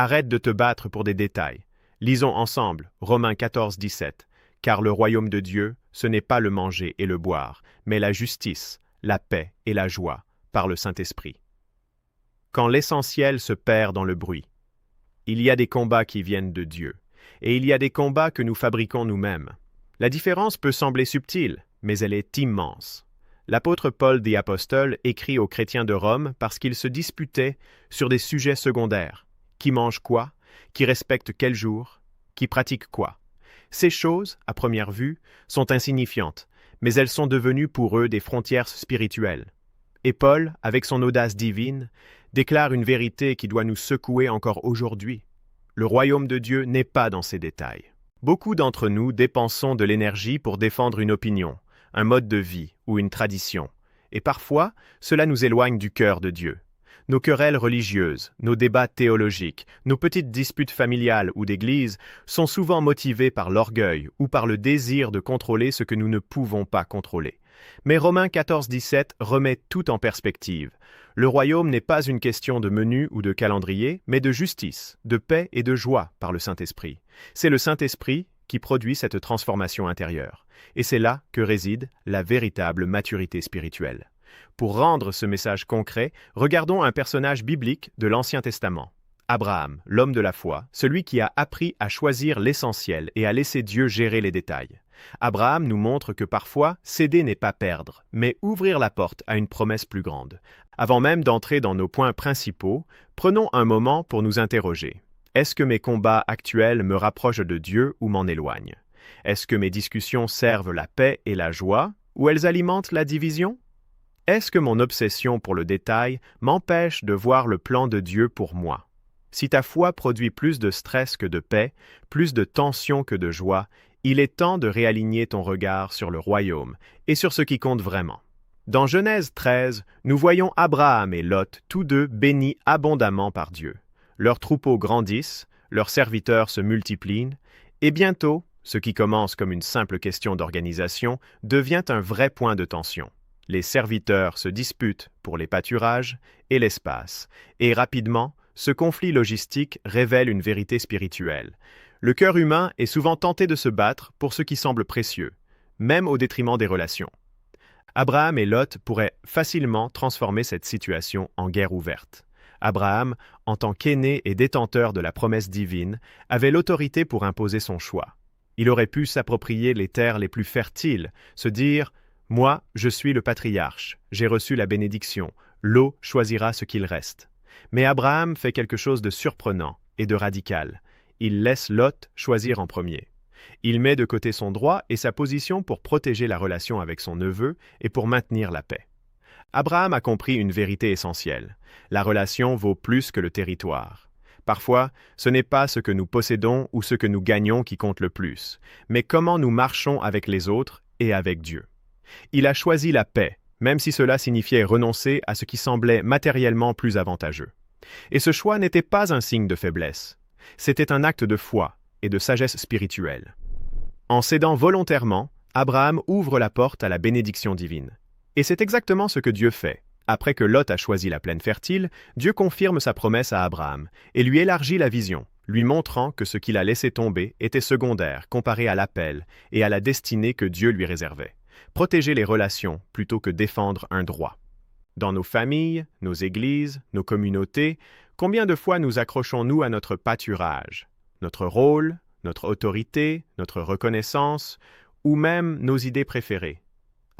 Arrête de te battre pour des détails. Lisons ensemble Romains 14, 17. Car le royaume de Dieu, ce n'est pas le manger et le boire, mais la justice, la paix et la joie, par le Saint-Esprit. Quand l'essentiel se perd dans le bruit, il y a des combats qui viennent de Dieu, et il y a des combats que nous fabriquons nous-mêmes. La différence peut sembler subtile, mais elle est immense. L'apôtre Paul dit apostole écrit aux chrétiens de Rome parce qu'ils se disputaient sur des sujets secondaires. Qui mange quoi? Qui respecte quel jour? Qui pratique quoi? Ces choses, à première vue, sont insignifiantes, mais elles sont devenues pour eux des frontières spirituelles. Et Paul, avec son audace divine, déclare une vérité qui doit nous secouer encore aujourd'hui. Le royaume de Dieu n'est pas dans ces détails. Beaucoup d'entre nous dépensons de l'énergie pour défendre une opinion, un mode de vie ou une tradition, et parfois, cela nous éloigne du cœur de Dieu. Nos querelles religieuses, nos débats théologiques, nos petites disputes familiales ou d'église sont souvent motivés par l'orgueil ou par le désir de contrôler ce que nous ne pouvons pas contrôler. Mais Romains 14, 17 remet tout en perspective. Le royaume n'est pas une question de menu ou de calendrier, mais de justice, de paix et de joie par le Saint-Esprit. C'est le Saint-Esprit qui produit cette transformation intérieure. Et c'est là que réside la véritable maturité spirituelle. Pour rendre ce message concret, regardons un personnage biblique de l'Ancien Testament. Abraham, l'homme de la foi, celui qui a appris à choisir l'essentiel et à laisser Dieu gérer les détails. Abraham nous montre que parfois, céder n'est pas perdre, mais ouvrir la porte à une promesse plus grande. Avant même d'entrer dans nos points principaux, prenons un moment pour nous interroger. Est-ce que mes combats actuels me rapprochent de Dieu ou m'en éloignent? Est-ce que mes discussions servent la paix et la joie, ou elles alimentent la division? Est-ce que mon obsession pour le détail m'empêche de voir le plan de Dieu pour moi? Si ta foi produit plus de stress que de paix, plus de tension que de joie, il est temps de réaligner ton regard sur le royaume et sur ce qui compte vraiment. Dans Genèse 13, nous voyons Abraham et Lot, tous deux bénis abondamment par Dieu. Leurs troupeaux grandissent, leurs serviteurs se multiplient, et bientôt, ce qui commence comme une simple question d'organisation devient un vrai point de tension. Les serviteurs se disputent pour les pâturages et l'espace, et rapidement, ce conflit logistique révèle une vérité spirituelle. Le cœur humain est souvent tenté de se battre pour ce qui semble précieux, même au détriment des relations. Abraham et Lot pourraient facilement transformer cette situation en guerre ouverte. Abraham, en tant qu'aîné et détenteur de la promesse divine, avait l'autorité pour imposer son choix. Il aurait pu s'approprier les terres les plus fertiles, se dire « Moi, je suis le patriarche, j'ai reçu la bénédiction, l'eau choisira ce qu'il reste. » Mais Abraham fait quelque chose de surprenant et de radical. Il laisse Lot choisir en premier. Il met de côté son droit et sa position pour protéger la relation avec son neveu et pour maintenir la paix. Abraham a compris une vérité essentielle. La relation vaut plus que le territoire. Parfois, ce n'est pas ce que nous possédons ou ce que nous gagnons qui compte le plus, mais comment nous marchons avec les autres et avec Dieu. Il a choisi la paix, même si cela signifiait renoncer à ce qui semblait matériellement plus avantageux. Et ce choix n'était pas un signe de faiblesse. C'était un acte de foi et de sagesse spirituelle. En cédant volontairement, Abraham ouvre la porte à la bénédiction divine. Et c'est exactement ce que Dieu fait. Après que Lot a choisi la plaine fertile, Dieu confirme sa promesse à Abraham et lui élargit la vision, lui montrant que ce qu'il a laissé tomber était secondaire comparé à l'appel et à la destinée que Dieu lui réservait. Protéger les relations plutôt que défendre un droit. Dans nos familles, nos églises, nos communautés, combien de fois nous accrochons-nous à notre pâturage, notre rôle, notre autorité, notre reconnaissance, ou même nos idées préférées?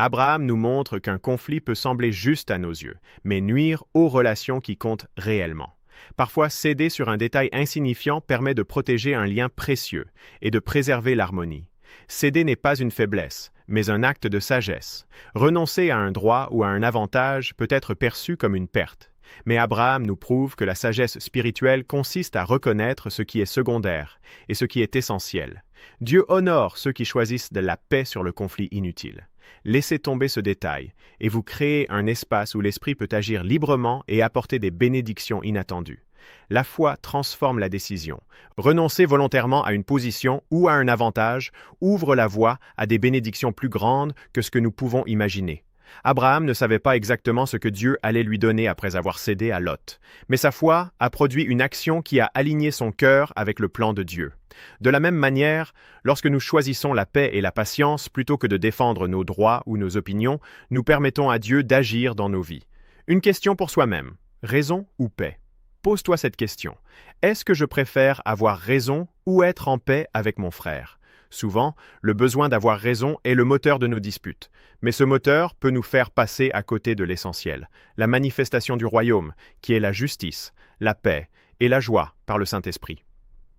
Abraham nous montre qu'un conflit peut sembler juste à nos yeux, mais nuire aux relations qui comptent réellement. Parfois, céder sur un détail insignifiant permet de protéger un lien précieux et de préserver l'harmonie. Céder n'est pas une faiblesse, mais un acte de sagesse. Renoncer à un droit ou à un avantage peut être perçu comme une perte. Mais Abraham nous prouve que la sagesse spirituelle consiste à reconnaître ce qui est secondaire et ce qui est essentiel. Dieu honore ceux qui choisissent de la paix sur le conflit inutile. Laissez tomber ce détail, et vous créez un espace où l'esprit peut agir librement et apporter des bénédictions inattendues. La foi transforme la décision. Renoncer volontairement à une position ou à un avantage ouvre la voie à des bénédictions plus grandes que ce que nous pouvons imaginer. Abraham ne savait pas exactement ce que Dieu allait lui donner après avoir cédé à Lot, mais sa foi a produit une action qui a aligné son cœur avec le plan de Dieu. De la même manière, lorsque nous choisissons la paix et la patience plutôt que de défendre nos droits ou nos opinions, nous permettons à Dieu d'agir dans nos vies. Une question pour soi-même, raison ou paix? Pose-toi cette question. Est-ce que je préfère avoir raison ou être en paix avec mon frère? Souvent, le besoin d'avoir raison est le moteur de nos disputes, mais ce moteur peut nous faire passer à côté de l'essentiel, la manifestation du royaume, qui est la justice, la paix et la joie par le Saint-Esprit.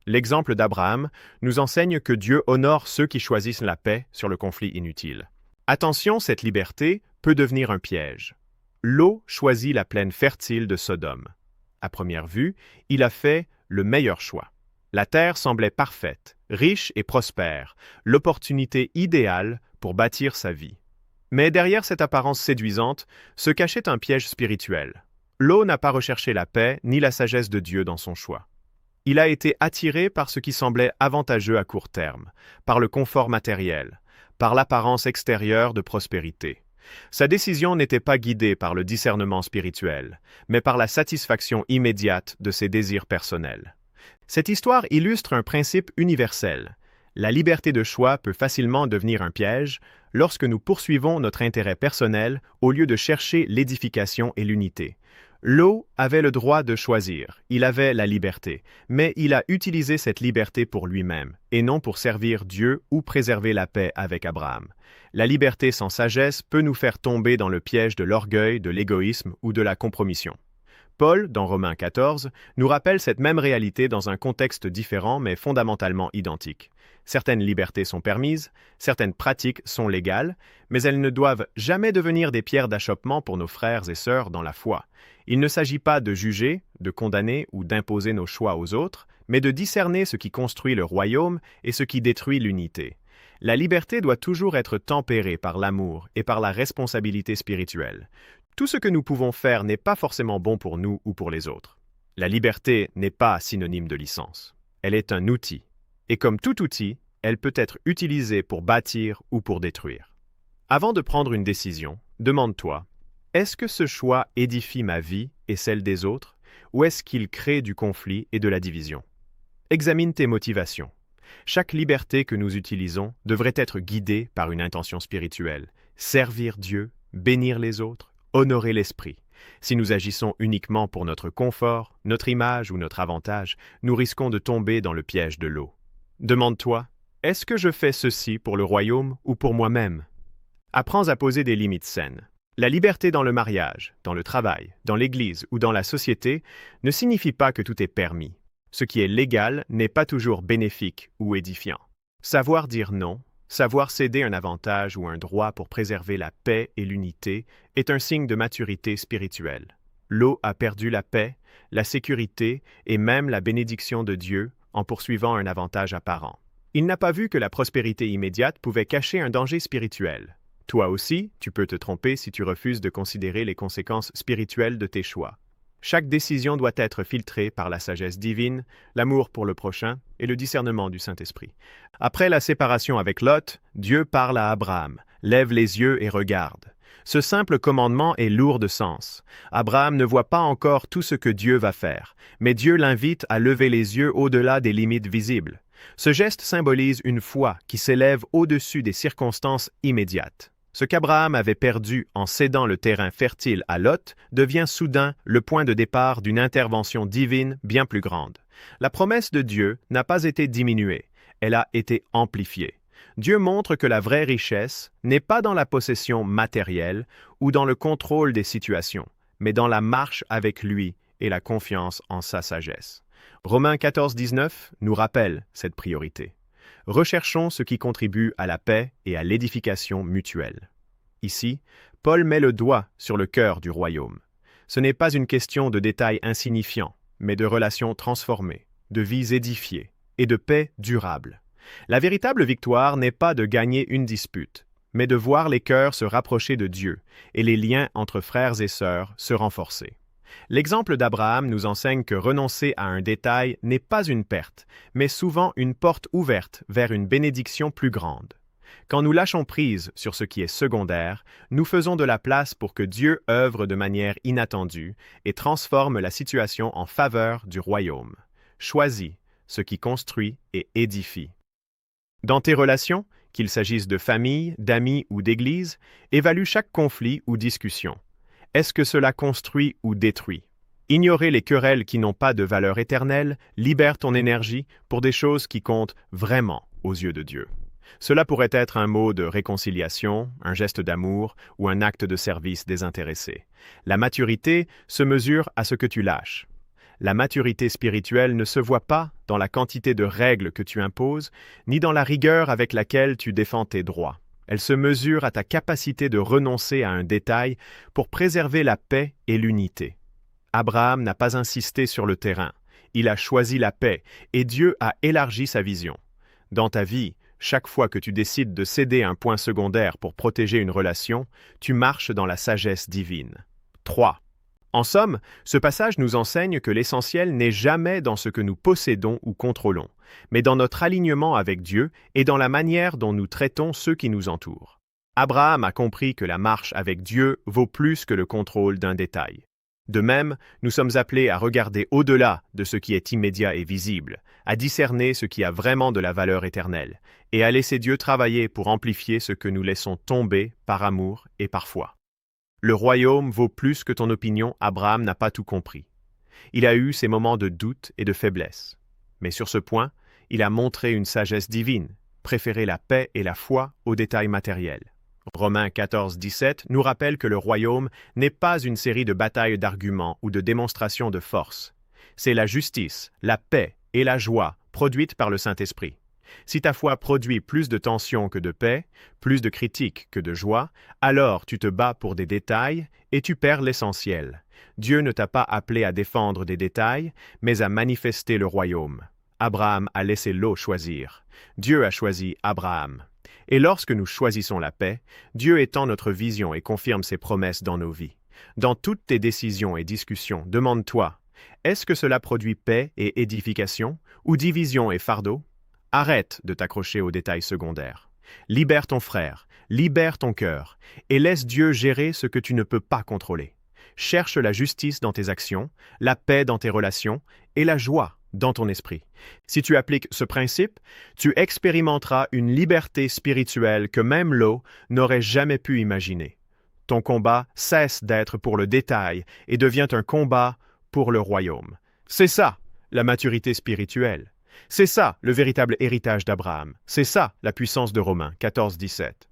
L'exemple d'Abraham nous enseigne que Dieu honore ceux qui choisissent la paix sur le conflit inutile. Attention, cette liberté peut devenir un piège. Lot choisit la plaine fertile de Sodome. À première vue, il a fait le meilleur choix. La terre semblait parfaite, riche et prospère, l'opportunité idéale pour bâtir sa vie. Mais derrière cette apparence séduisante se cachait un piège spirituel. Lot n'a pas recherché la paix ni la sagesse de Dieu dans son choix. Il a été attiré par ce qui semblait avantageux à court terme, par le confort matériel, par l'apparence extérieure de prospérité. Sa décision n'était pas guidée par le discernement spirituel, mais par la satisfaction immédiate de ses désirs personnels. Cette histoire illustre un principe universel. La liberté de choix peut facilement devenir un piège lorsque nous poursuivons notre intérêt personnel au lieu de chercher l'édification et l'unité. Lot avait le droit de choisir, il avait la liberté, mais il a utilisé cette liberté pour lui-même, et non pour servir Dieu ou préserver la paix avec Abraham. La liberté sans sagesse peut nous faire tomber dans le piège de l'orgueil, de l'égoïsme ou de la compromission. Paul, dans Romains 14, nous rappelle cette même réalité dans un contexte différent mais fondamentalement identique. Certaines libertés sont permises, certaines pratiques sont légales, mais elles ne doivent jamais devenir des pierres d'achoppement pour nos frères et sœurs dans la foi. Il ne s'agit pas de juger, de condamner ou d'imposer nos choix aux autres, mais de discerner ce qui construit le royaume et ce qui détruit l'unité. La liberté doit toujours être tempérée par l'amour et par la responsabilité spirituelle. Tout ce que nous pouvons faire n'est pas forcément bon pour nous ou pour les autres. La liberté n'est pas synonyme de licence. Elle est un outil. Et comme tout outil, elle peut être utilisée pour bâtir ou pour détruire. Avant de prendre une décision, demande-toi, est-ce que ce choix édifie ma vie et celle des autres, ou est-ce qu'il crée du conflit et de la division? Examine tes motivations. Chaque liberté que nous utilisons devrait être guidée par une intention spirituelle. Servir Dieu, bénir les autres, honorer l'esprit. Si nous agissons uniquement pour notre confort, notre image ou notre avantage, nous risquons de tomber dans le piège de Lot. Demande-toi, est-ce que je fais ceci pour le royaume ou pour moi-même? Apprends à poser des limites saines. La liberté dans le mariage, dans le travail, dans l'Église ou dans la société ne signifie pas que tout est permis. Ce qui est légal n'est pas toujours bénéfique ou édifiant. Savoir dire non, savoir céder un avantage ou un droit pour préserver la paix et l'unité est un signe de maturité spirituelle. Lot a perdu la paix, la sécurité et même la bénédiction de Dieu en poursuivant un avantage apparent. Il n'a pas vu que la prospérité immédiate pouvait cacher un danger spirituel. Toi aussi, tu peux te tromper si tu refuses de considérer les conséquences spirituelles de tes choix. Chaque décision doit être filtrée par la sagesse divine, l'amour pour le prochain et le discernement du Saint-Esprit. Après la séparation avec Lot, Dieu parle à Abraham, lève les yeux et regarde. Ce simple commandement est lourd de sens. Abraham ne voit pas encore tout ce que Dieu va faire, mais Dieu l'invite à lever les yeux au-delà des limites visibles. Ce geste symbolise une foi qui s'élève au-dessus des circonstances immédiates. Ce qu'Abraham avait perdu en cédant le terrain fertile à Lot devient soudain le point de départ d'une intervention divine bien plus grande. La promesse de Dieu n'a pas été diminuée, elle a été amplifiée. Dieu montre que la vraie richesse n'est pas dans la possession matérielle ou dans le contrôle des situations, mais dans la marche avec lui et la confiance en sa sagesse. Romains 14, 19 nous rappelle cette priorité. Recherchons ce qui contribue à la paix et à l'édification mutuelle. Ici, Paul met le doigt sur le cœur du royaume. Ce n'est pas une question de détails insignifiants, mais de relations transformées, de vies édifiées et de paix durable. La véritable victoire n'est pas de gagner une dispute, mais de voir les cœurs se rapprocher de Dieu et les liens entre frères et sœurs se renforcer. L'exemple d'Abraham nous enseigne que renoncer à un détail n'est pas une perte, mais souvent une porte ouverte vers une bénédiction plus grande. Quand nous lâchons prise sur ce qui est secondaire, nous faisons de la place pour que Dieu œuvre de manière inattendue et transforme la situation en faveur du royaume. Choisis ce qui construit et édifie. Dans tes relations, qu'il s'agisse de famille, d'amis ou d'église, évalue chaque conflit ou discussion. Est-ce que cela construit ou détruit? Ignorer les querelles qui n'ont pas de valeur éternelle libère ton énergie pour des choses qui comptent vraiment aux yeux de Dieu. Cela pourrait être un mot de réconciliation, un geste d'amour ou un acte de service désintéressé. La maturité se mesure à ce que tu lâches. La maturité spirituelle ne se voit pas dans la quantité de règles que tu imposes, ni dans la rigueur avec laquelle tu défends tes droits. Elle se mesure à ta capacité de renoncer à un détail pour préserver la paix et l'unité. Abraham n'a pas insisté sur le terrain. Il a choisi la paix et Dieu a élargi sa vision. Dans ta vie, chaque fois que tu décides de céder un point secondaire pour protéger une relation, tu marches dans la sagesse divine. 3. En somme, ce passage nous enseigne que l'essentiel n'est jamais dans ce que nous possédons ou contrôlons, mais dans notre alignement avec Dieu et dans la manière dont nous traitons ceux qui nous entourent. Abraham a compris que la marche avec Dieu vaut plus que le contrôle d'un détail. De même, nous sommes appelés à regarder au-delà de ce qui est immédiat et visible, à discerner ce qui a vraiment de la valeur éternelle, et à laisser Dieu travailler pour amplifier ce que nous laissons tomber par amour et par foi. Le royaume vaut plus que ton opinion, Abraham n'a pas tout compris. Il a eu ses moments de doute et de faiblesse. Mais sur ce point, il a montré une sagesse divine, préféré la paix et la foi aux détails matériels. Romains 14, 17 nous rappelle que le royaume n'est pas une série de batailles d'arguments ou de démonstrations de force. C'est la justice, la paix et la joie produites par le Saint-Esprit. Si ta foi produit plus de tension que de paix, plus de critiques que de joie, alors tu te bats pour des détails et tu perds l'essentiel. Dieu ne t'a pas appelé à défendre des détails, mais à manifester le royaume. Abraham a laissé l'eau choisir. Dieu a choisi Abraham. Et lorsque nous choisissons la paix, Dieu étend notre vision et confirme ses promesses dans nos vies. Dans toutes tes décisions et discussions, demande-toi, est-ce que cela produit paix et édification, ou division et fardeau? Arrête de t'accrocher aux détails secondaires. Libère ton frère, libère ton cœur, et laisse Dieu gérer ce que tu ne peux pas contrôler. Cherche la justice dans tes actions, la paix dans tes relations, et la joie dans ton esprit. Si tu appliques ce principe, tu expérimenteras une liberté spirituelle que même l'eau n'aurait jamais pu imaginer. Ton combat cesse d'être pour le détail et devient un combat pour le royaume. C'est ça, la maturité spirituelle. C'est ça, le véritable héritage d'Abraham. C'est ça, la puissance de Romains 14, 17.